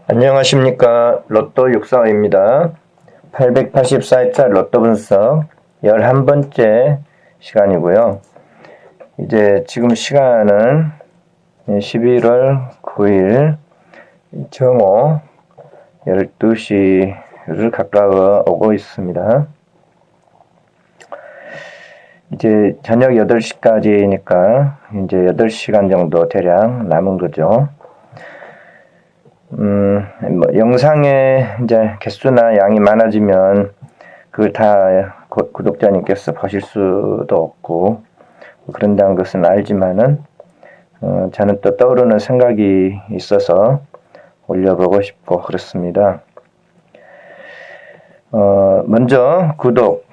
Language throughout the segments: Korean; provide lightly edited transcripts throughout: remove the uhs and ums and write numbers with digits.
안녕하십니까. 로또 육사입니다. 884회차 로또 분석 11번째 시간이고요. 이제 지금 시간은 11월 9일 정오 12시를 가까워 오고 있습니다. 이제 저녁 8시까지니까 이제 8시간 정도 대략 남은 거죠. 영상의 이제 개수나 양이 많아지면 그걸 다 구독자님께서 보실 수도 없고 그런다는 것은 알지만은 저는 또 떠오르는 생각이 있어서 올려보고 싶고 그렇습니다. 먼저 구독,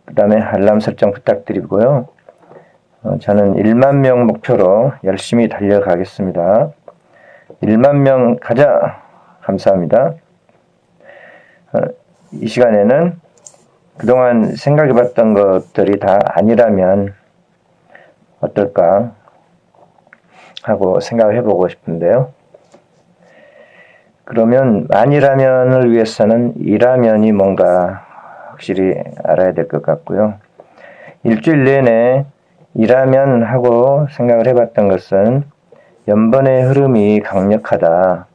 그 다음에 알람 설정 부탁드리고요. 저는 1만 명 목표로 열심히 달려가겠습니다. 1만 명 가자. 감사합니다. 이 시간에는 그동안 생각해봤던 것들이 다 아니라면 어떨까 하고 생각을 해보고 싶은데요. 그러면 아니라면을 위해서는 이라면이 뭔가 확실히 알아야 될 것 같고요. 일주일 내내 이라면 하고 생각을 해봤던 것은 연번의 흐름이 강력하다.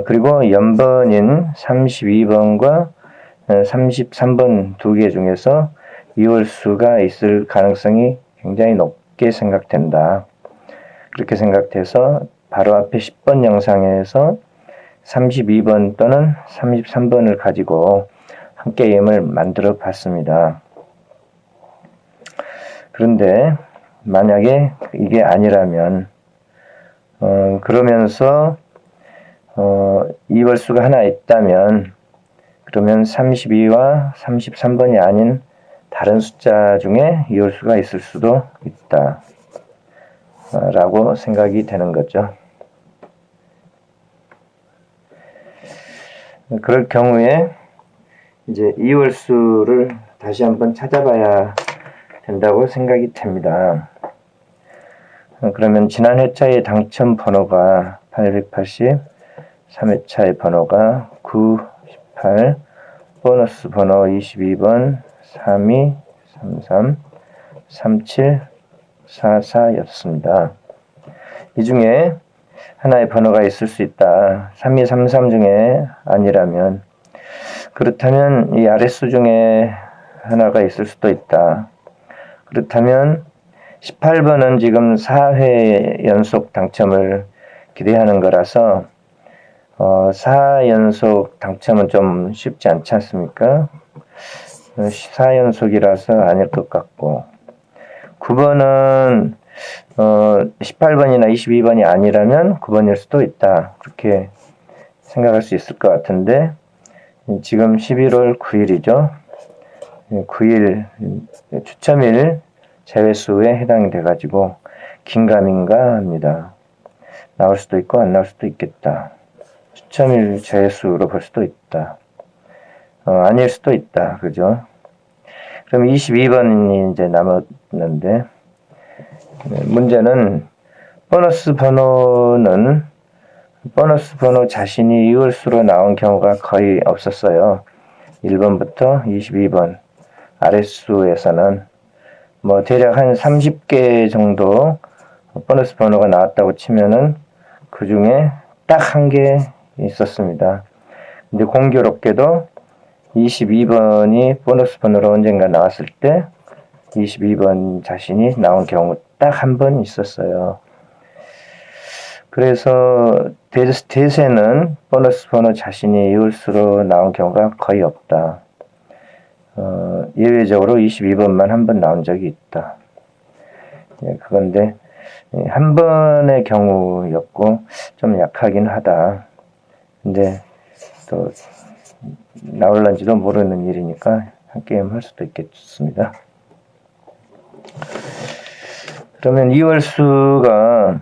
그리고 연번인 32번과 33번 두 개 중에서 이월수가 있을 가능성이 굉장히 높게 생각된다. 그렇게 생각돼서 바로 앞에 10번 영상에서 32번 또는 33번을 가지고 한 게임을 만들어 봤습니다. 그런데 만약에 이게 아니라면 그러면서 이월수가 하나 있다면 그러면 32와 33번이 아닌 다른 숫자 중에 이월수가 있을 수도 있다 라고 생각이 되는 거죠. 그럴 경우에 이제 이월수를 다시 한번 찾아봐야 된다고 생각이 됩니다. 그러면 지난 회차의 당첨 번호가 880, 3회차의 번호가 9, 18, 보너스 번호 22번, 32, 33, 37, 44였습니다. 이 중에 하나의 번호가 있을 수 있다. 3233 중에 아니라면 그렇다면 이 아랫수 중에 하나가 있을 수도 있다. 그렇다면 18번은 지금 4회 연속 당첨을 기대하는 거라서 4연속 당첨은 좀 쉽지 않지 않습니까? 4연속이라서 아닐 것 같고 9번은 18번이나 22번이 아니라면 9번일 수도 있다. 그렇게 생각할 수 있을 것 같은데 지금 11월 9일이죠. 9일 추첨일 제외수에 해당이 돼가지고 긴가민가 합니다. 나올 수도 있고 안 나올 수도 있겠다. 추첨일 제외수로 볼 수도 있다. 아닐 수도 있다. 그죠? 그럼 22번이 이제 남았는데 문제는 보너스 번호 자신이 이월수로 나온 경우가 거의 없었어요. 1번부터 22번 아랫수에서는 대략 한 30개 정도 보너스 번호가 나왔다고 치면은 그 중에 딱 한 개 있었습니다. 근데 공교롭게도 22번이 보너스 번호로 언젠가 나왔을 때 22번 자신이 나온 경우 딱 한 번 있었어요. 그래서 대세는 보너스 번호 자신이 이월수로 나온 경우가 거의 없다. 예외적으로 22번만 한 번 나온 적이 있다. 그건데 한 번의 경우였고 좀 약하긴 하다. 근데 또 나올런지도 모르는 일이니까 한 게임 할 수도 있겠습니다. 그러면 이월수가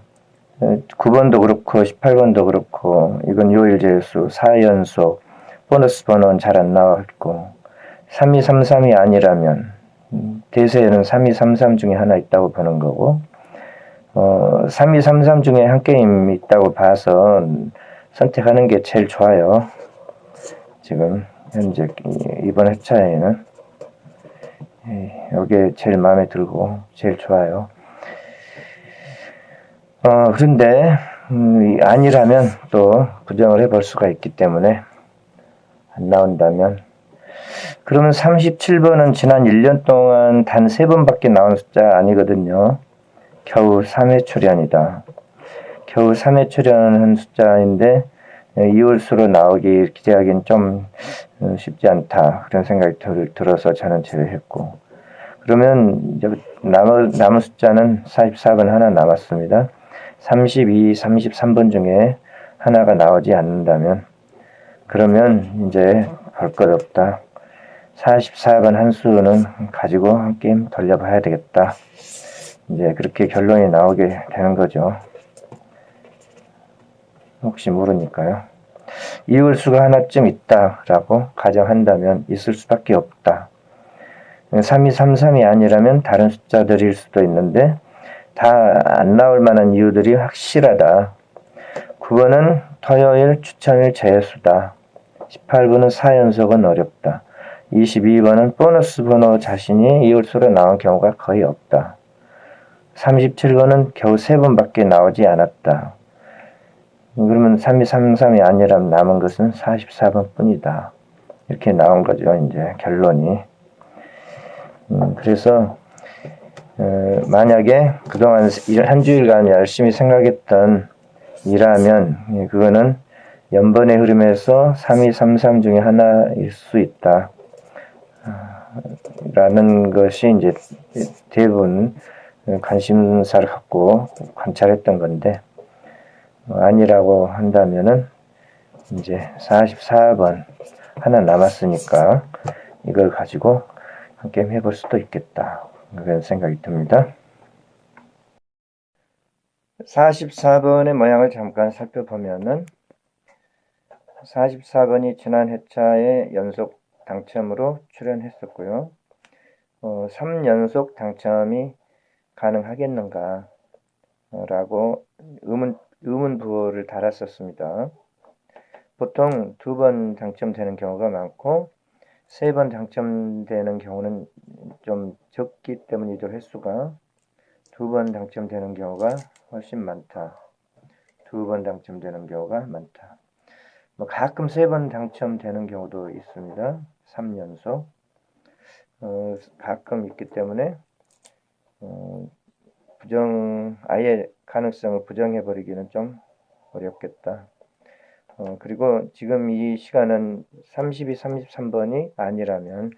9번도 그렇고 18번도 그렇고 이건 요일제수 4연속 보너스 번호는 잘 안 나왔고 3233이 아니라면 대세에는 3233 중에 하나 있다고 보는 거고 3233 중에 한 게임 있다고 봐서 선택하는 게 제일 좋아요. 지금 현재 이번 회차에는 이게 제일 마음에 들고 제일 좋아요. 그런데 아니라면 또 부정을 해볼 수가 있기 때문에 안 나온다면, 그러면 37번은 지난 1년 동안 단 3번밖에 나온 숫자 아니거든요. 겨우 3회 출연이다. 겨우 3회 출연한 숫자인데 2월수로 나오기 기대하기는 좀 쉽지 않다, 그런 생각이 들어서 저는 제외했고, 그러면 이제 남은 숫자는 44번 하나 남았습니다. 32, 33번 중에 하나가 나오지 않는다면, 그러면 이제 볼 것 없다. 44번 한 수는 가지고 한 게임 돌려봐야 되겠다. 이제 그렇게 결론이 나오게 되는 거죠. 혹시 모르니까요. 이월수가 하나쯤 있다라고 가정한다면 있을 수밖에 없다. 3233이 아니라면 다른 숫자들일 수도 있는데 다 안 나올 만한 이유들이 확실하다. 9번은 토요일 추천일 재수다. 18번은 4연속은 어렵다. 22번은 보너스 번호 자신이 이월수로 나온 경우가 거의 없다. 37번은 겨우 3번밖에 나오지 않았다. 그러면 3233이 아니라면 남은 것은 44번 뿐이다. 이렇게 나온 거죠, 이제 결론이. 그래서 만약에 그동안 한 주일간 열심히 생각했던 이라면 그거는 연번의 흐름에서 3233 중에 하나일 수 있다. 라는 것이 이제 대부분 관심사를 갖고 관찰했던 건데, 아니라고 한다면은 이제 44번 하나 남았으니까 이걸 가지고 한 게임 해볼 수도 있겠다, 그런 생각이 듭니다. 44번의 모양을 잠깐 살펴보면은 44번이 지난 회차에 연속 당첨으로 출연했었고요. 3연속 당첨이 가능하겠는가 라고 의문부호를 달았었습니다. 보통 2번 당첨되는 경우가 많고 3번 당첨되는 경우는 좀 적기 때문이죠. 횟수가 2번 당첨되는 경우가 훨씬 많다. 2번 당첨되는 경우가 많다. 가끔 3번 당첨되는 경우도 있습니다. 3연속 가끔 있기 때문에 아예 가능성을 부정해버리기는 좀 어렵겠다. 그리고 지금 이 시간은 32, 33번이 아니라면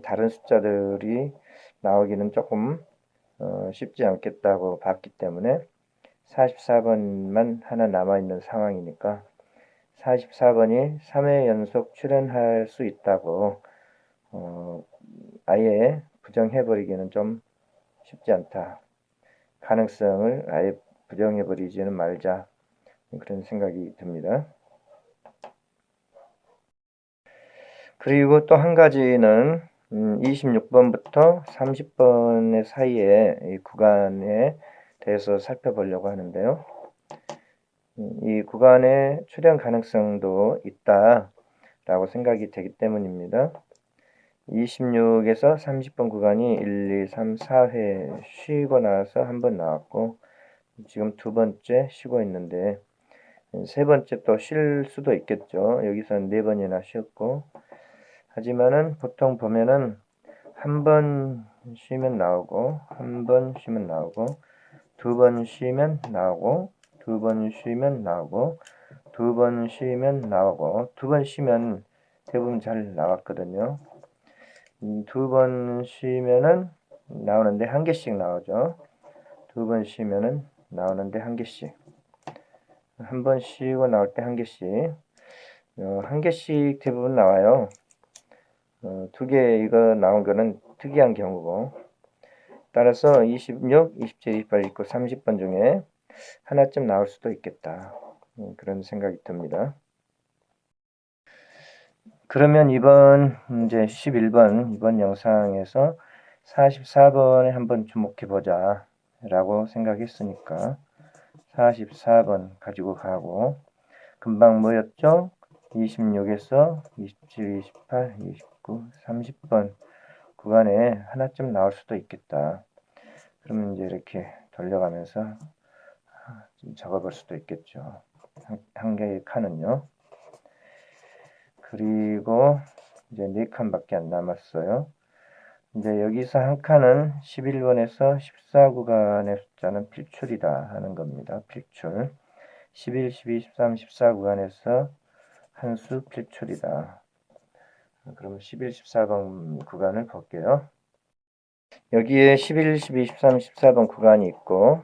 다른 숫자들이 나오기는 조금 쉽지 않겠다고 봤기 때문에 44번만 하나 남아있는 상황이니까 44번이 3회 연속 출연할 수 있다고 아예 부정해버리기는 좀 쉽지 않다. 가능성을 아예 부정해버리지는 말자, 그런 생각이 듭니다. 그리고 또 한 가지는 26번부터 30번의 사이에 이 구간에 대해서 살펴보려고 하는데요. 이 구간에 출현 가능성도 있다라고 생각이 되기 때문입니다. 26에서 30번 구간이 1, 2, 3, 4회 쉬고 나서 한 번 나왔고, 지금 2번째 쉬고 있는데 3번째 또 쉴 수도 있겠죠. 여기서는 4번이나 쉬었고, 하지만은 보통 보면은 한 번 쉬면 나오고, 한 번 쉬면 나오고, 2번 쉬면 나오고, 2번 쉬면 나오고, 2번 쉬면 나오고, 2번 쉬면 대부분 잘 나왔거든요. 2번 쉬면은 나오는데 한 개씩 나오죠. 2번 쉬면은 나오는데 한 개씩. 한 번 쉬고 나올 때 한 개씩. 한 개씩 대부분 나와요. 2개 이거 나온 거는 특이한 경우고, 따라서 26, 27, 28, 29, 30번 중에 하나쯤 나올 수도 있겠다. 그런 생각이 듭니다. 그러면 이제 11번 이번 영상에서 44번에 한번 주목해 보자 라고 생각했으니까 44번 가지고 가고, 금방 뭐였죠? 26에서 27, 28, 29, 30번 구간에 하나쯤 나올 수도 있겠다. 그러면 이제 이렇게 돌려가면서 좀 적어볼 수도 있겠죠. 한 개의 칸은요. 그리고 이제 4칸밖에 안 남았어요. 이제 여기서 한 칸은 11번에서 14 구간의 숫자는 필출이다 하는 겁니다. 필출. 11, 12, 13, 14 구간에서 한 수 필출이다. 그럼 11, 14번 구간을 볼게요. 여기에 11, 12, 13, 14번 구간이 있고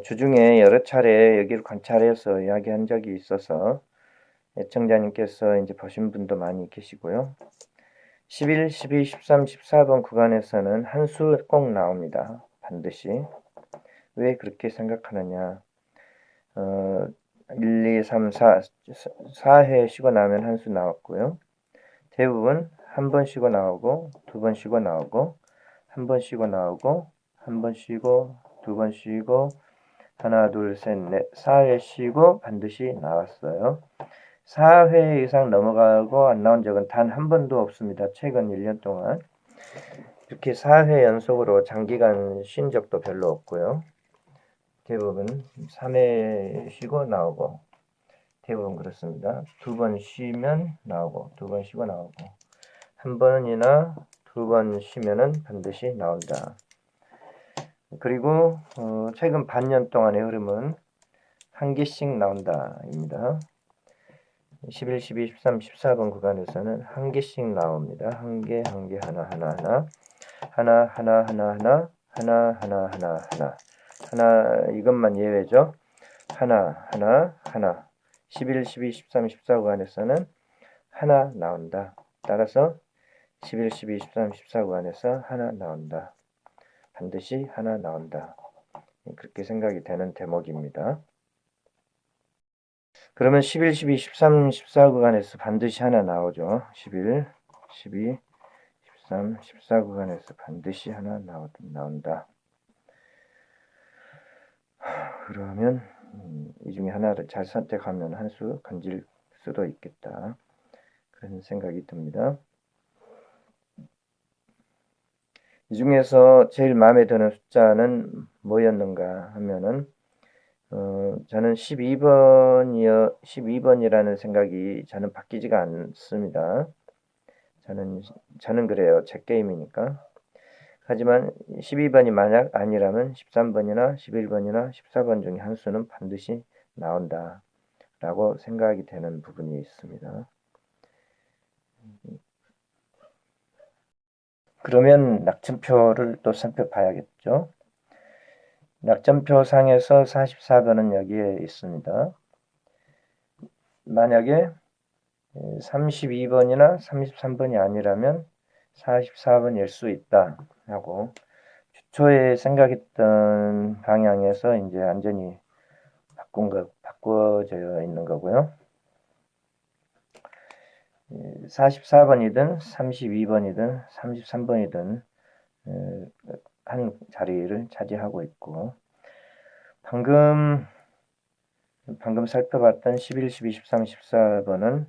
주중에 여러 차례 여기를 관찰해서 이야기한 적이 있어서 애청자님께서 이제 보신 분도 많이 계시고요. 11, 12, 13, 14번 구간에서는 한 수 꼭 나옵니다. 반드시. 왜 그렇게 생각하느냐. 1, 2, 3, 4, 4회 쉬고 나면 한 수 나왔고요. 대부분 한 번 쉬고 나오고, 두 번 쉬고 나오고, 한 번 쉬고 나오고, 한 번 쉬고, 두 번 쉬고, 하나, 둘, 셋, 넷, 4회 쉬고 반드시 나왔어요. 4회 이상 넘어가고 안 나온 적은 단 한 번도 없습니다. 최근 1년 동안. 이렇게 4회 연속으로 장기간 쉰 적도 별로 없고요. 대부분 3회 쉬고 나오고, 대부분 그렇습니다. 두 번 쉬면 나오고, 두 번 쉬고 나오고, 한 번이나 두 번 쉬면은 반드시 나온다. 그리고 최근 반년 동안의 흐름은 한 개씩 나온다입니다. 11, 12, 13, 14번 구간에서는 한 개씩 나옵니다. 한 개, 한 개, 하나, 하나, 하나, 하나, 하나, 하나, 하나, 하나, 하나, 하나, 하나, 하나, 이것만 예외죠. 하나, 하나, 하나. 11, 12, 13, 14 구간에서는 하나 나온다. 따라서 11, 12, 13, 14 구간에서 하나 나온다. 반드시 하나 나온다. 그렇게 생각이 되는 대목입니다. 그러면 11, 12, 13, 14 구간에서 반드시 하나 나오죠. 11, 12, 13, 14 구간에서 반드시 하나 나온다. 그러면 이 중에 하나를 잘 선택하면 한 수 건질 수도 있겠다. 그런 생각이 듭니다. 이 중에서 제일 마음에 드는 숫자는 뭐였는가 하면은 저는 12번이라는 생각이 저는 바뀌지가 않습니다. 저는 그래요. 제 게임이니까. 하지만 12번이 만약 아니라면 13번이나 11번이나 14번 중에 한 수는 반드시 나온다 라고 생각이 되는 부분이 있습니다. 그러면 낙점표를 또 살펴봐야겠죠. 낙점표 상에서 44번은 여기에 있습니다. 만약에 32번이나 33번이 아니라면 44번일 수 있다 하고 초에 생각했던 방향에서 이제 완전히 바꿔져 있는 거고요. 44번이든 32번이든 33번이든 한 자리를 차지하고 있고 방금 살펴봤던 11, 12, 13, 14번은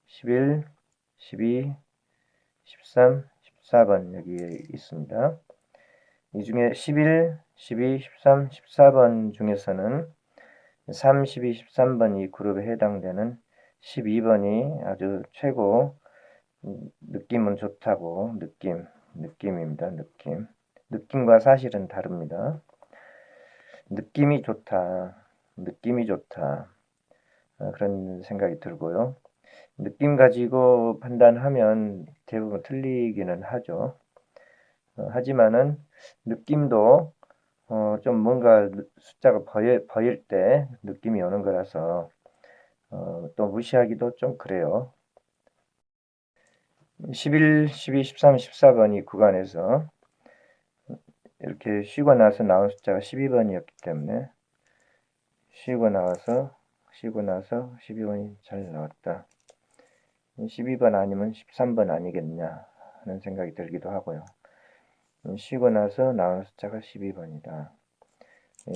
11, 12, 13, 14번 여기에 있습니다. 이 중에 11, 12, 13, 14번 중에서는 3, 12, 13번 이 그룹에 해당되는 12번이 아주 최고 느낌은 좋다고 느낌입니다. 느낌과 사실은 다릅니다. 느낌이 좋다. 그런 생각이 들고요. 느낌 가지고 판단하면 대부분 틀리기는 하죠. 하지만은 느낌도 좀 뭔가 숫자가 보일 때 느낌이 오는 거라서 또 무시하기도 좀 그래요. 11, 12, 13, 14번 이 구간에서 이렇게 쉬고 나서 나온 숫자가 12번이었기 때문에 쉬고 나서 12번이 잘 나왔다. 12번 아니면 13번 아니겠냐 하는 생각이 들기도 하고요. 쉬고 나서 나오는 숫자가 12번이다.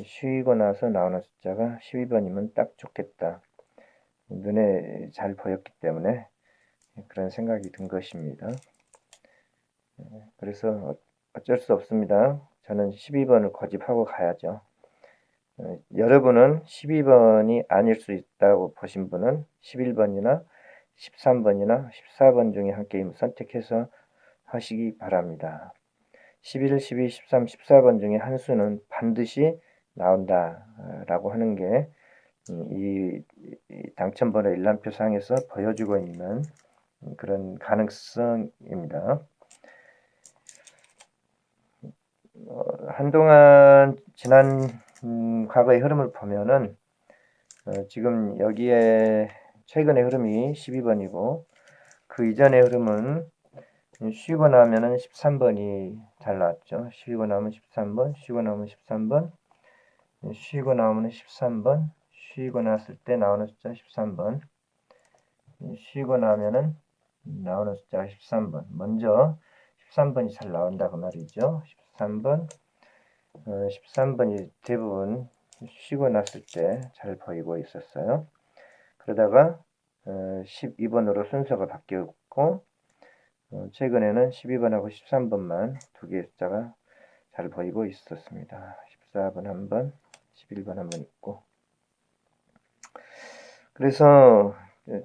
쉬고 나서 나오는 숫자가 12번이면 딱 좋겠다. 눈에 잘 보였기 때문에 그런 생각이 든 것입니다. 그래서 어쩔 수 없습니다. 저는 12번을 고집하고 가야죠. 여러분은 12번이 아닐 수 있다고 보신 분은 11번이나 13번이나 14번 중에 한 게임 선택해서 하시기 바랍니다. 11, 12, 13, 14번 중에 한 수는 반드시 나온다라고 하는 게 이 당첨번호 일람표 상에서 보여주고 있는 그런 가능성입니다. 한동안 지난 과거의 흐름을 보면은 지금 여기에 최근의 흐름이 12번이고 그 이전의 흐름은 쉬고 나면은 13번이 잘 나왔죠. 쉬고 나면 13번, 쉬고 나면 13번, 쉬고 나면 13번, 쉬고 났을 때 나오는 숫자 13번, 쉬고 나면은 나오는 숫자가 13번. 먼저 13번이 잘 나온다고 말이죠. 13번, 13번이 대부분 쉬고 났을 때 잘 보이고 있었어요. 그러다가 12번으로 순서가 바뀌었고 최근에는 12번하고 13번만 두 개의 숫자가 잘 보이고 있었습니다. 14번 한 번, 11번 한 번 있고. 그래서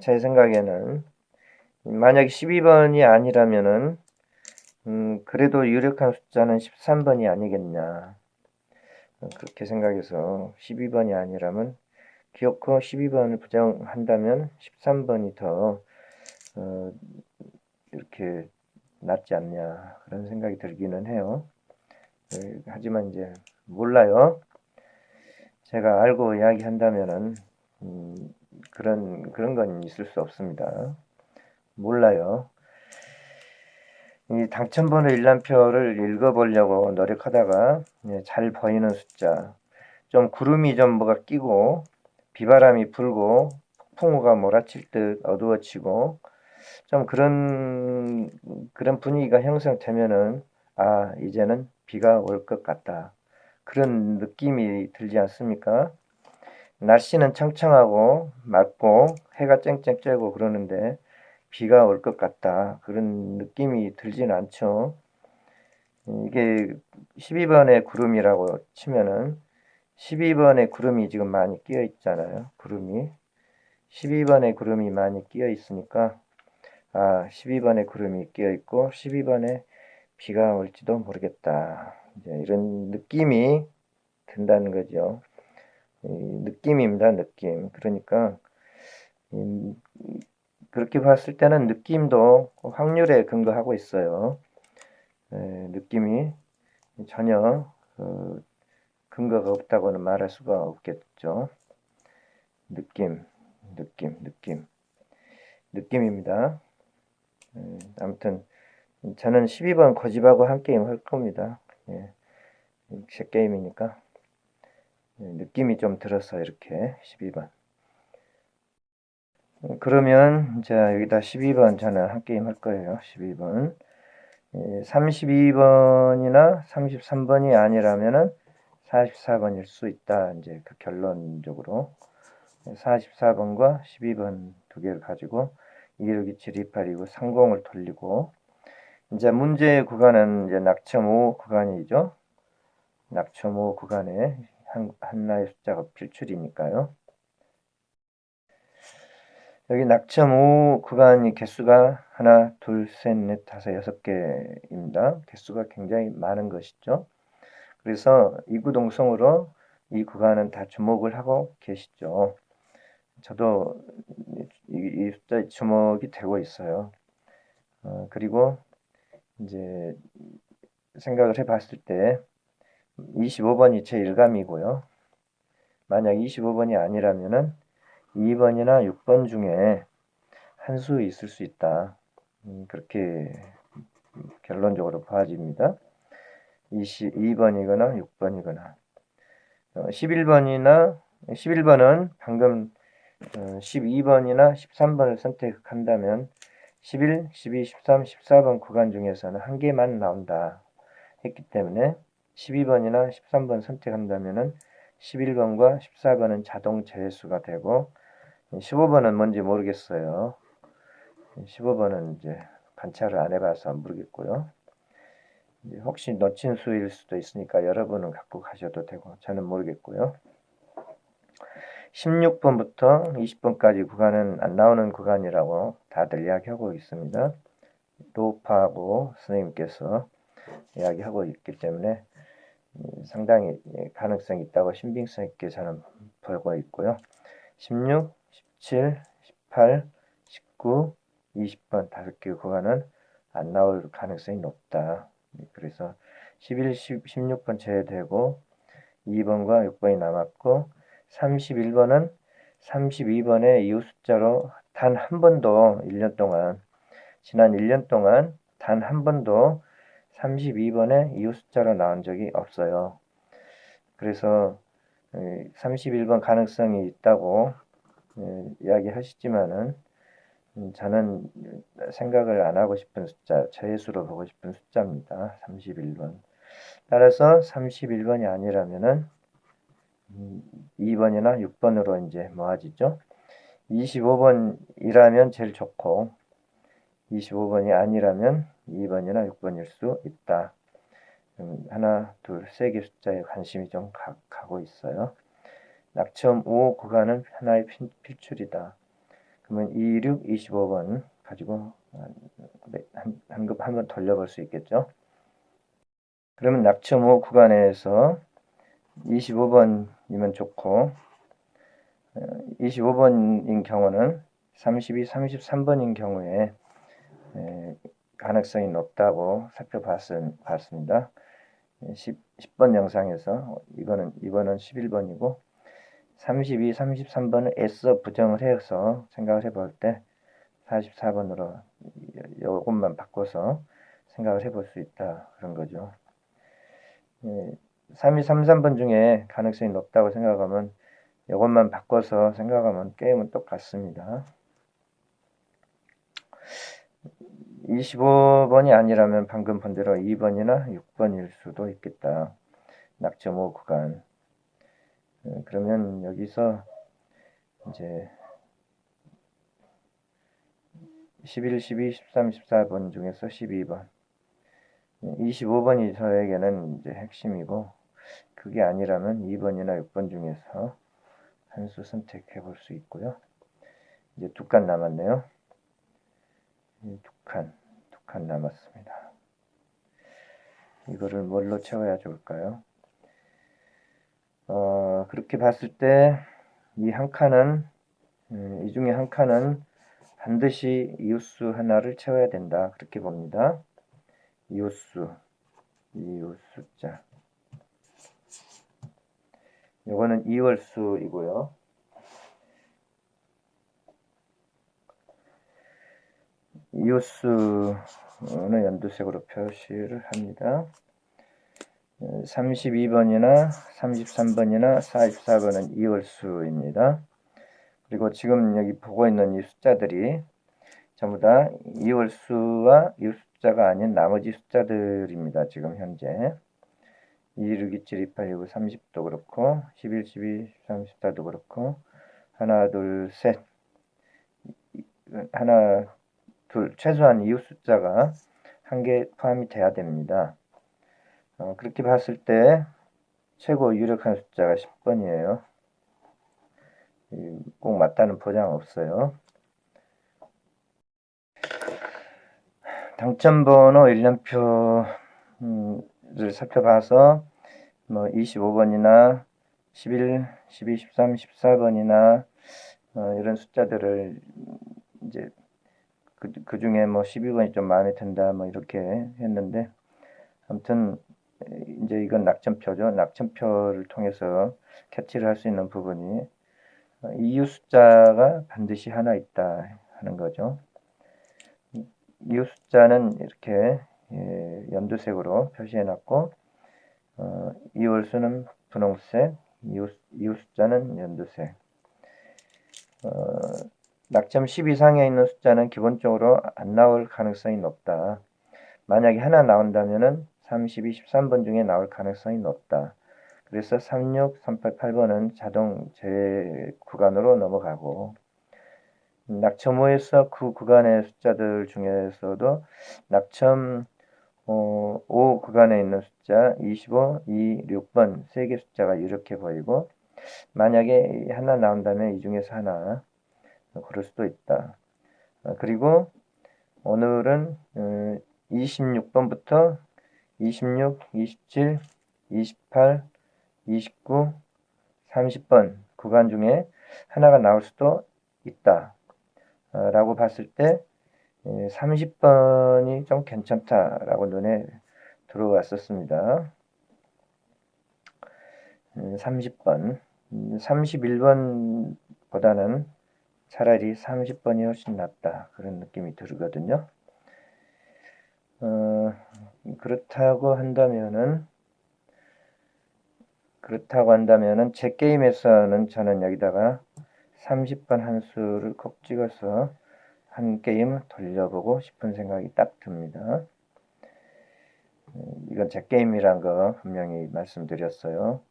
제 생각에는 만약 12번이 아니라면은 그래도 유력한 숫자는 13번이 아니겠냐. 그렇게 생각해서 12번이 아니라면 기어코 12번을 부정한다면 13번이 더 이렇게 낫지 않냐 그런 생각이 들기는 해요. 하지만 이제 몰라요. 제가 알고 이야기한다면은 그런 건 있을 수 없습니다. 몰라요. 이 당첨번호 일람표를 읽어보려고 노력하다가 잘 보이는 숫자, 좀 구름이 좀 뭐가 끼고 비바람이 불고 폭풍우가 몰아칠 듯 어두워지고 좀 그런 분위기가 형성되면은 아 이제는 비가 올 것 같다 그런 느낌이 들지 않습니까? 날씨는 청청하고 맑고 해가 쨍쨍 쬐고 그러는데 비가 올 것 같다 그런 느낌이 들진 않죠. 이게 12번의 구름이라고 치면은 12번의 구름이 지금 많이 끼어 있잖아요. 구름이 12번의 구름이 많이 끼어 있으니까 12번에 구름이 끼어 있고 12번에 비가 올지도 모르겠다. 이제 이런 느낌이 든다는 거죠. 느낌입니다, 느낌. 그러니까 그렇게 봤을 때는 느낌도 확률에 근거하고 있어요. 느낌이 전혀 근거가 없다고는 말할 수가 없겠죠. 느낌입니다. 아무튼 저는 12번 고집하고 한 게임 할 겁니다. 제 게임이니까 느낌이 좀 들어서 이렇게 12번. 그러면 자 여기다 12번 저는 한 게임 할 거예요. 12번. 32번이나 33번이 아니라면은 44번일 수 있다. 이제 그 결론적으로 44번과 12번 두 개를 가지고 2, 6, 2, 7, 2, 8, 2, 9, 30을 돌리고 이제 문제 구간은 이제 낙점 5 구간이죠. 낙점 5 구간에 하나의 숫자가 필출이니까요. 여기 낙점 5 구간이 개수가 하나, 둘, 셋, 넷, 다섯, 6개입니다. 개수가 굉장히 많은 것이죠. 그래서 이구동성으로 이 구간은 다 주목을 하고 계시죠. 저도 이 숫자에 주목이 되고 있어요. 그리고 이제 생각을 해봤을 때 25번이 제 일감이고요. 만약 25번이 아니라면은 2번이나 6번 중에 한 수 있을 수 있다. 그렇게 결론적으로 봐집니다. 22번이거나 6번이거나 11번은 방금 12번이나 13번을 선택한다면 11, 12, 13, 14번 구간 중에서는 한 개만 나온다 했기 때문에 12번이나 13번 선택한다면 11번과 14번은 자동 제수가 되고 15번은 뭔지 모르겠어요. 15번은 이제 관찰을 안 해봐서 모르겠고요. 혹시 놓친 수일 수도 있으니까 여러분은 갖고 가셔도 되고 저는 모르겠고요. 16번부터 20번까지 구간은 안 나오는 구간이라고 다들 이야기하고 있습니다. 도파하고 선생님께서 이야기하고 있기 때문에 상당히 가능성이 있다고 신빙성 있게 저는 보고 있고요. 16, 17, 18, 19, 20번 5개 구간은 안 나올 가능성이 높다. 그래서 11, 16번 제외되고 2번과 6번이 남았고 31번은 32번의 이후 숫자로 단 한 번도 1년 동안 지난 1년 동안 단 한 번도 32번의 이후 숫자로 나온 적이 없어요. 그래서 31번 가능성이 있다고 이야기하시지만은 저는 생각을 안 하고 싶은 숫자, 저해수로 보고 싶은 숫자입니다. 31번. 따라서 31번이 아니라면은 2번이나 6번으로 이제 모아지죠. 25번이라면 제일 좋고 25번이 아니라면 2번이나 6번일 수 있다. 하나, 둘, 세 개 숫자에 관심이 좀 가고 있어요. 낙점 5 구간은 하나의 필출이다. 그러면 2, 6, 25번 가지고 한번 돌려볼 수 있겠죠. 그러면 낙점 5 구간에서 25번이면 좋고 25번인 경우는 32, 33번인 경우에 가능성이 높다고 살펴봤습니다. 10번 영상에서 이번은 11번이고 32, 33번을 애써 부정을 해서 생각을 해볼 때 44번으로 이것만 바꿔서 생각을 해볼 수 있다 그런 거죠. 32, 33번 중에 가능성이 높다고 생각하면 이것만 바꿔서 생각하면 게임은 똑같습니다. 25번이 아니라면 방금 본 대로 2번이나 6번일 수도 있겠다. 낙점 5 구간. 그러면 여기서 이제 11, 12, 13, 14번 중에서 12번. 25번이 저에게는 이제 핵심이고 그게 아니라면 2번이나 6번 중에서 한 수 선택해 볼 수 있고요. 이제 2칸 남았네요. 2칸 남았습니다. 이거를 뭘로 채워야 좋을까요? 그렇게 봤을 때 이 한 칸은 이 중에 한 칸은 반드시 이웃수 하나를 채워야 된다. 그렇게 봅니다. 이웃수 숫자. 이거는 이월수이고요. 이웃수는 연두색으로 표시를 합니다. 32번이나 33번이나 44번은 이월수입니다. 그리고 지금 여기 보고 있는 이 숫자들이 전부 다 이월수와 이웃숫자가 아닌 나머지 숫자들입니다. 지금 현재 2, 6, 2, 7, 2, 8, 9, 30도 그렇고 11, 12, 13, 14도 그렇고 하나, 둘, 셋 하나, 둘 최소한 이웃 숫자가 한 개 포함이 돼야 됩니다. 그렇게 봤을 때 최고 유력한 숫자가 10번이에요. 꼭 맞다는 보장 없어요. 당첨번호 1년표를 살펴봐서 뭐 25번이나 11, 12, 13, 14번이나 이런 숫자들을 이제 그 중에 뭐 12번이 좀 마음에 든다 뭐 이렇게 했는데 아무튼 이제 이건 낙점표죠. 낙점표를 통해서 캐치를 할 수 있는 부분이 이유 숫자가 반드시 하나 있다 하는 거죠. 이유 숫자는 이렇게 연두색으로 표시해 놨고 이월수는 분홍색, 이유 숫자는 연두색. 낙점 10 이상에 있는 숫자는 기본적으로 안 나올 가능성이 높다. 만약에 하나 나온다면은 32, 13번 중에 나올 가능성이 높다. 그래서 36, 38, 8번은 자동 제외 구간으로 넘어가고 낙첨 5에서 그 구간의 숫자들 중에서도 낙첨 5 구간에 있는 숫자 25, 2, 6번 세 개 숫자가 이렇게 보이고, 만약에 하나 나온다면 이 중에서 하나 고를 수도 있다. 그리고 오늘은 26번부터 26, 27, 28, 29, 30번 구간 중에 하나가 나올 수도 있다. 라고 봤을 때 30번이 좀 괜찮다라고 눈에 들어왔었습니다. 30번. 31번보다는 차라리 30번이 훨씬 낫다. 그런 느낌이 들거든요. 그렇다고 한다면은 제 게임에서는 저는 여기다가 30번 한 수를 콕 찍어서 한 게임 돌려보고 싶은 생각이 딱 듭니다. 이건 제 게임이란 거 분명히 말씀드렸어요.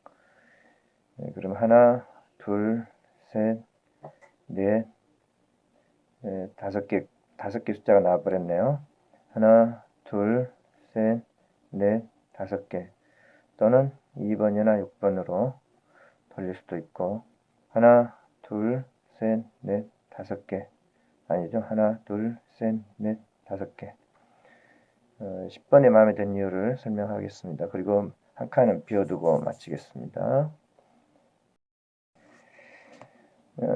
그럼 하나, 둘, 셋, 넷, 다섯 개 숫자가 나와버렸네요. 하나, 둘, 셋, 넷, 5개. 또는 2번이나 6번으로 돌릴 수도 있고, 하나, 둘, 셋, 넷, 5개. 아니죠. 하나, 둘, 셋, 넷, 5개. 10번이 마음에 든 이유를 설명하겠습니다. 그리고 한 칸은 비워두고 마치겠습니다.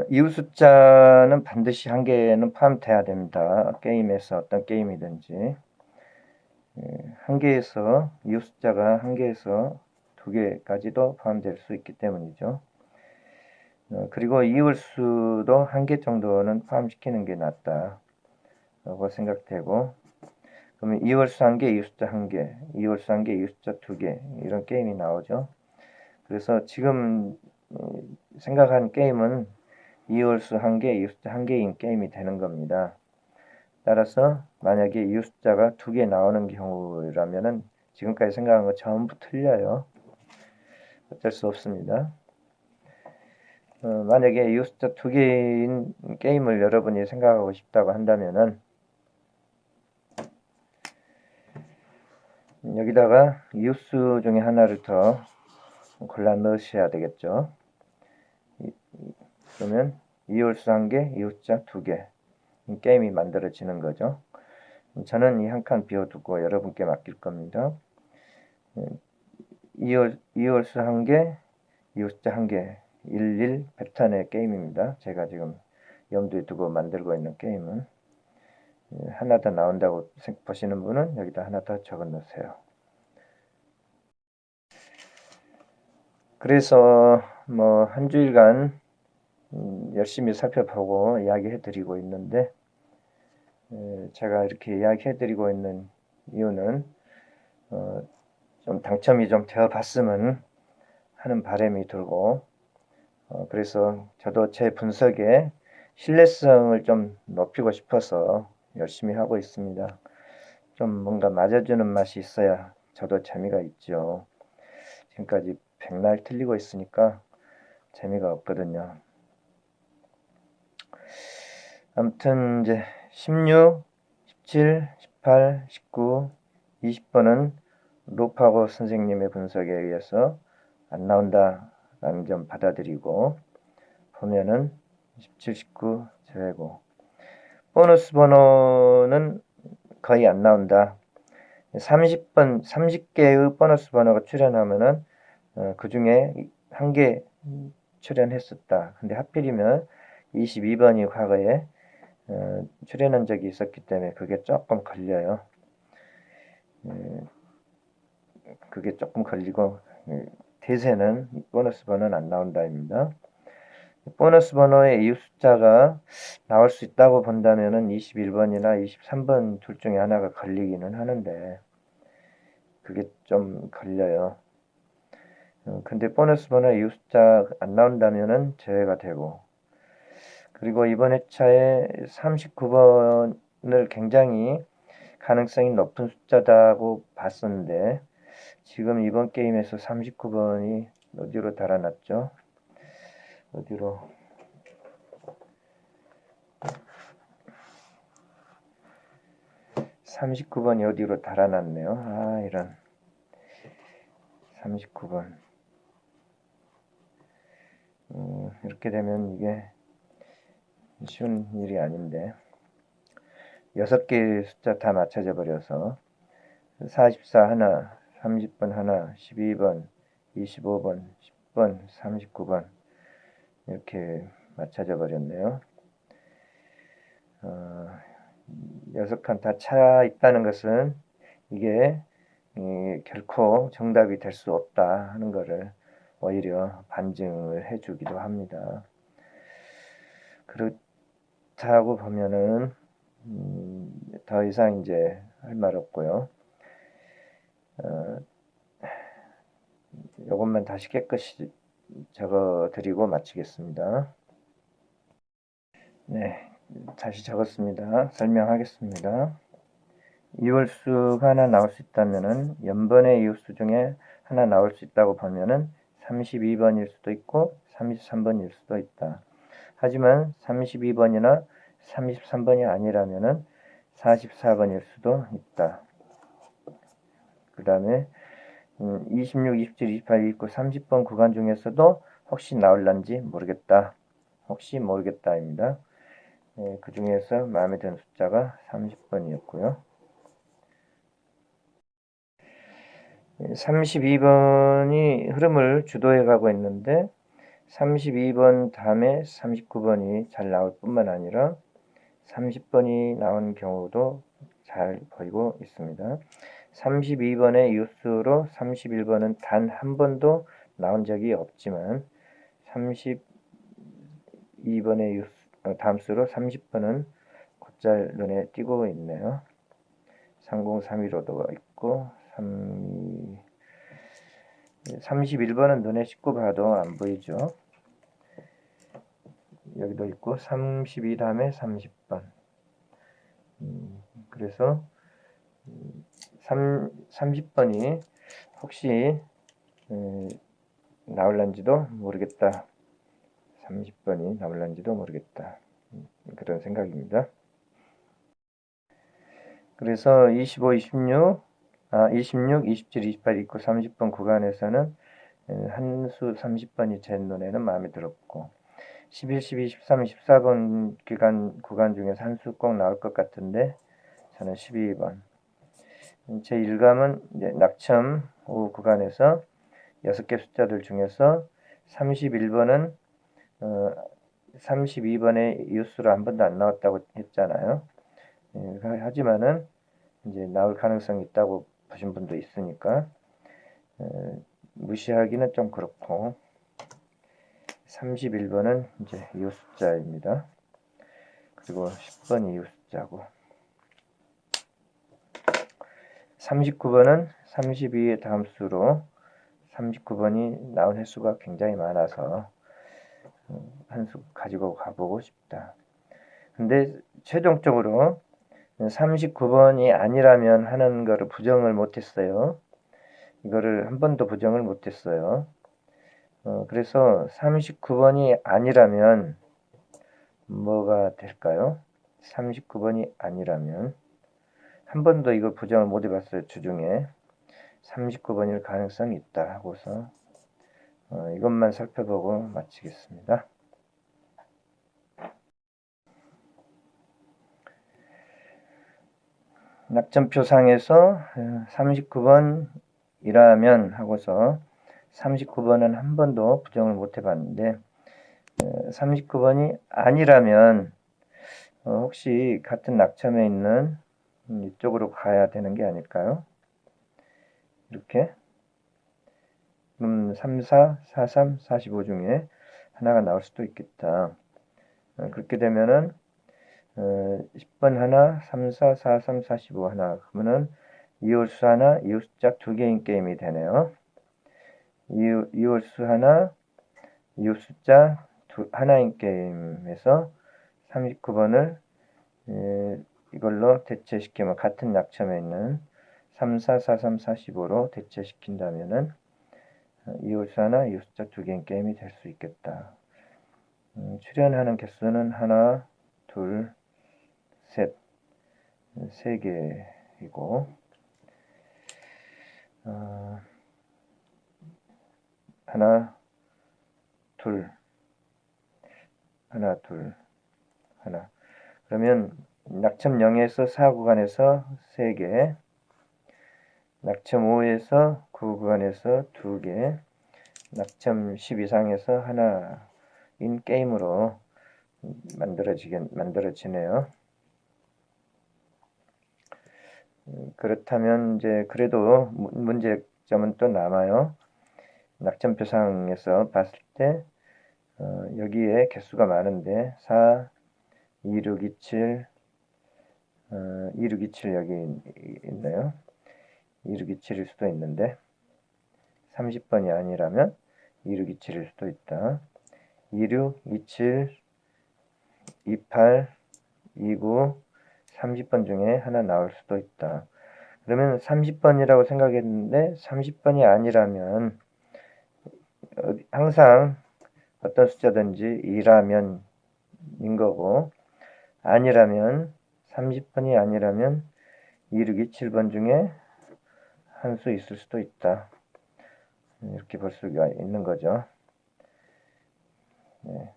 이웃 숫자는 반드시 한 개는 포함돼야 됩니다. 게임에서 어떤 게임이든지. 한 개에서 이웃 숫자가 한 개에서 2개까지도 포함될 수 있기 때문이죠. 그리고 이웃수도 한 개 정도는 포함시키는 게 낫다라고 생각되고, 그러면 이월수 한 개, 이웃숫자 한 개, 이월수 한 개, 이웃숫자 2개 이런 게임이 나오죠. 그래서 지금 생각한 게임은 이월수 한 개, 이웃숫자 한 개인 게임이 되는 겁니다. 따라서 만약에 이웃숫자가 2개 나오는 경우라면은 지금까지 생각한 거 전부 틀려요. 어쩔 수 없습니다. 만약에 이웃숫자 2개인 게임을 여러분이 생각하고 싶다고 한다면은 여기다가 이웃수 중에 하나를 더 골라 넣으셔야 되겠죠. 그러면 이웃수 한 개, 이웃자 2개 게임이 만들어지는 거죠. 저는 이 한 칸 비워두고 여러분께 맡길 겁니다. 이웃수 한 개, 이웃자 한 개, 11 패턴의 게임입니다. 제가 지금 염두에 두고 만들고 있는 게임은 하나 더 나온다고 보시는 분은 여기다 하나 더 적어 놓으세요. 그래서 뭐 한 주일간 열심히 살펴보고 이야기해 드리고 있는데, 제가 이렇게 이야기해 드리고 있는 이유는 좀 당첨이 좀 되어 봤으면 하는 바람이 들고, 그래서 저도 제 분석에 신뢰성을 좀 높이고 싶어서 열심히 하고 있습니다. 좀 뭔가 맞아주는 맛이 있어야 저도 재미가 있죠. 지금까지 백날 틀리고 있으니까 재미가 없거든요. 아무튼 이제 16, 17, 18, 19, 20번은 로파고 선생님의 분석에 의해서 안 나온다라는 점 받아들이고 보면은 17, 19 제외고, 보너스 번호는 거의 안 나온다. 30번, 30개의 보너스 번호가 출현하면은 그 중에 한 개 출연했었다. 근데 하필이면 22번이 과거에 출연한 적이 있었기 때문에 그게 조금 걸려요. 그게 조금 걸리고 대세는 보너스 번호는 안 나온다입니다. 보너스 번호의 이웃 숫자가 나올 수 있다고 본다면은 21번이나 23번 둘 중에 하나가 걸리기는 하는데 그게 좀 걸려요. 근데 보너스 번호의 이웃 숫자 안 나온다면은 제외가 되고, 그리고 이번 회차에 39번을 굉장히 가능성이 높은 숫자다고 봤었는데 지금 이번 게임에서 39번이 어디로 달아났죠? 어디로? 39번이 어디로 달아났네요. 아, 이런. 39번. 이렇게 되면 이게 쉬운 일이 아닌데. 6개의 숫자 다 맞춰져 버려서 44 하나, 30번 하나, 12번, 25번, 10번, 39번 이렇게 맞춰져 버렸네요. 6칸 다 차 있다는 것은 이게 결코 정답이 될 수 없다 하는 것을 오히려 반증을 해주기도 합니다. 그렇다고 보면은 더 이상 이제 할 말 없고요. 이것만 다시 깨끗이 적어드리고 마치겠습니다. 네, 다시 적었습니다. 설명하겠습니다. 이홀수가 하나 나올 수 있다면은 연번의 이홀수 중에 하나 나올 수 있다고 보면은 32번일 수도 있고 33번일 수도 있다. 하지만 32번이나 33번이 아니라면은 44번일 수도 있다. 그 다음에 26, 27, 28, 29, 30번 구간 중에서도 혹시 나올란지 모르겠다. 혹시 모르겠다입니다. 그 중에서 마음에 드는 숫자가 30번이었고요. 32번이 흐름을 주도해 가고 있는데 32번 다음에 39번이 잘 나올 뿐만 아니라 30번이 나온 경우도 잘 보이고 있습니다. 32번의 이웃수로 31번은 단 한 번도 나온 적이 없지만 32번의 다음수로 30번은 곧잘 눈에 띄고 있네요. 3031호도 있고 31번은 눈에 씻고 봐도 안 보이죠. 여기도 있고 32 다음에 30번. 그래서 30번이 혹시 나올란지도 모르겠다. 30번이 나올란지도 모르겠다. 그런 생각입니다. 그래서 25, 26, 26, 27, 28, 29, 30번 구간에서는 한 수 30번이 제 눈에는 마음에 들었고 11, 12, 13, 14번 구간 중에서 한 수 꼭 나올 것 같은데 저는 12번. 제 일감은 이제 낙첨 후 구간에서 6개 숫자들 중에서 31번은 32번의 이웃수로 한 번도 안 나왔다고 했잖아요. 하지만은 이제 나올 가능성이 있다고 보신 분도 있으니까 무시하기는 좀 그렇고 31번은 이제 이웃 숫자입니다. 그리고 10번이 이웃 숫자고 39번은 32의 다음 수로 39번이 나온 횟수가 굉장히 많아서 한 수 가지고 가보고 싶다. 근데 최종적으로 39번이 아니라면 하는 거를 부정을 못했어요. 이거를 한 번도 부정을 못했어요. 그래서 39번이 아니라면 뭐가 될까요? 39번이 아니라면 한 번도 이걸 부정을 못 해봤어요. 주중에 39번일 가능성이 있다 하고서 이것만 살펴보고 마치겠습니다. 낙점표상에서 39번이라면 하고서 39번은 한 번도 부정을 못 해봤는데 39번이 아니라면 혹시 같은 낙점에 있는 이쪽으로 가야 되는 게 아닐까요? 이렇게 34, 43, 45 중에 하나가 나올 수도 있겠다. 그렇게 되면은 10번 하나, 3, 4, 4, 3, 45 하나 그러면은 이홀수 하나, 이홀수짝 두 개인 게임이 되네요. 이홀수 하나, 이홀수짝 하나인 게임에서 39번을 이걸로 대체시키면 같은 낙점에 있는 3, 4, 4, 3, 45로 대체시킨다면은 이홀수 하나, 이홀수짝 두 개인 게임이 될 수 있겠다. 출연하는 개수는 하나, 둘, 셋, 세 개 이고 하나 둘 하나 둘 하나. 그러면 낙첨 0에서 4 구간에서 3개, 낙첨 5에서 9 구간에서 2개, 낙첨 10 이상에서 하나인 게임으로 만들어지네요. 그렇다면 이제 그래도 문제점은 또 남아요. 낙점표상에서 봤을 때 여기에 개수가 많은데 4, 2627, 2627 여기 있네요. 2627일 수도 있는데 30번이 아니라면 2627일 수도 있다. 26, 27, 28, 29, 30번 중에 하나 나올 수도 있다. 그러면 30번이라고 생각했는데 30번이 아니라면 항상 어떤 숫자든지 2라면 인 거고, 아니라면 30번이 아니라면 2627번 중에 한 수 있을 수도 있다. 이렇게 볼 수가 있는 거죠. 네.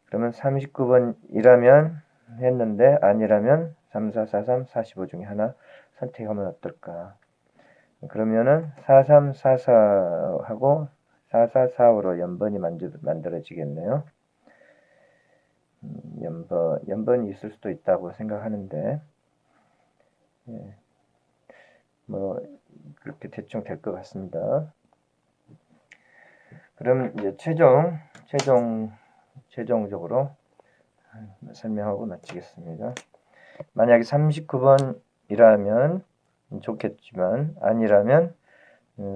그러면 39번이라면 했는데 아니라면 3, 4, 4, 3, 45 중에 하나 선택하면 어떨까? 그러면은 4, 3, 4, 4하고 4, 4, 4, 5로 연번이 만들어지겠네요. 연번이 있을 수도 있다고 생각하는데, 예, 뭐 그렇게 대충 될 것 같습니다. 그럼 이제 최종적으로 설명하고 마치겠습니다. 만약에 39번이라면 좋겠지만 아니라면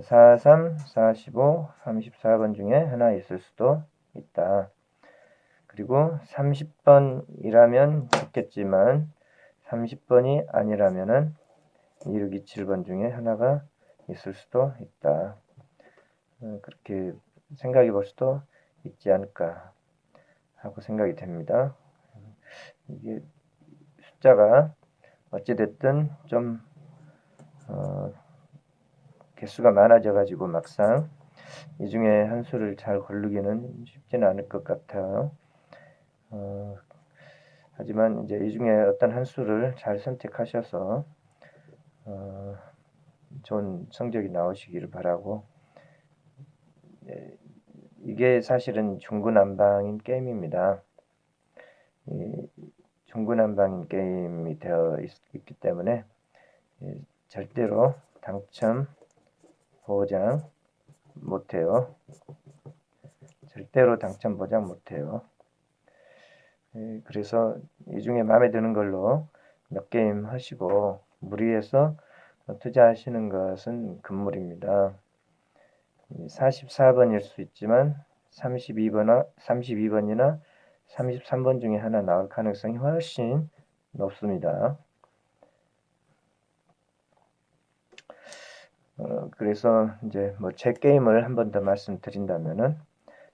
43, 45, 34번 중에 하나 있을 수도 있다. 그리고 30번이라면 좋겠지만 30번이 아니라면은 2627번 중에 하나가 있을 수도 있다. 그렇게 생각해 볼 수도 있지 않을까 하고 생각이 됩니다. 이게 숫자가 어찌됐든 좀 개수가 많아져 가지고 막상 이 중에 한 수를 잘 고르기는 쉽지는 않을 것 같아요. 하지만 이제 이 중에 어떤 한 수를 잘 선택하셔서 좋은 성적이 나오시기를 바라고, 이게 사실은 중구난방인 게임입니다. 중구난방인 게임이 되어 있기 때문에 절대로 당첨 보장 못해요. 절대로 당첨 보장 못해요. 그래서 이 중에 마음에 드는 걸로 몇 게임 하시고 무리해서 투자하시는 것은 금물입니다. 44번일 수 있지만 32번이나 33번 중에 하나 나올 가능성이 훨씬 높습니다. 그래서 이제 뭐 제 게임을 한 번 더 말씀드린다면은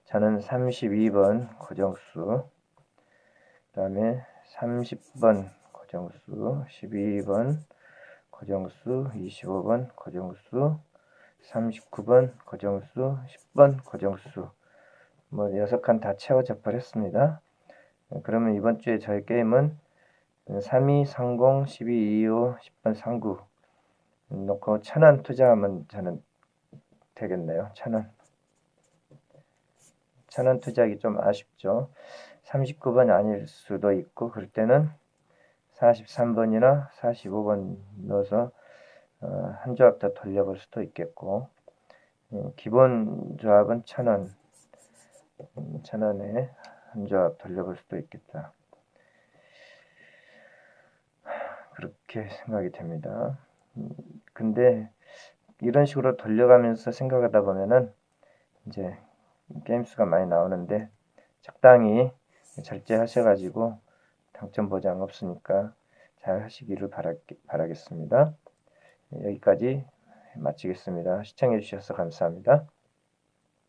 저는 32번 고정수, 그다음에 30번 고정수, 12번 고정수, 25번 고정수, 39번 고정수, 10번 고정수, 뭐 6칸 다 채워져 버렸습니다. 그러면 이번 주에 저희 게임은 32, 30, 12, 25, 10번 39 놓고 1,000원 투자하면 저는 되겠네요. 1,000원. 1,000원 투자하기 좀 아쉽죠. 39번 아닐 수도 있고 그럴 때는 43번이나 45번 넣어서 한 조합 더 돌려볼 수도 있겠고, 기본 조합은 1,000원, 1,000원에 한 조합 돌려볼 수도 있겠다. 그렇게 생각이 됩니다. 근데 이런 식으로 돌려가면서 생각하다 보면은 이제 게임 수가 많이 나오는데 적당히 절제하셔가지고 당첨 보장 없으니까 잘 하시기를 바라겠습니다. 여기까지 마치겠습니다. 시청해 주셔서 감사합니다.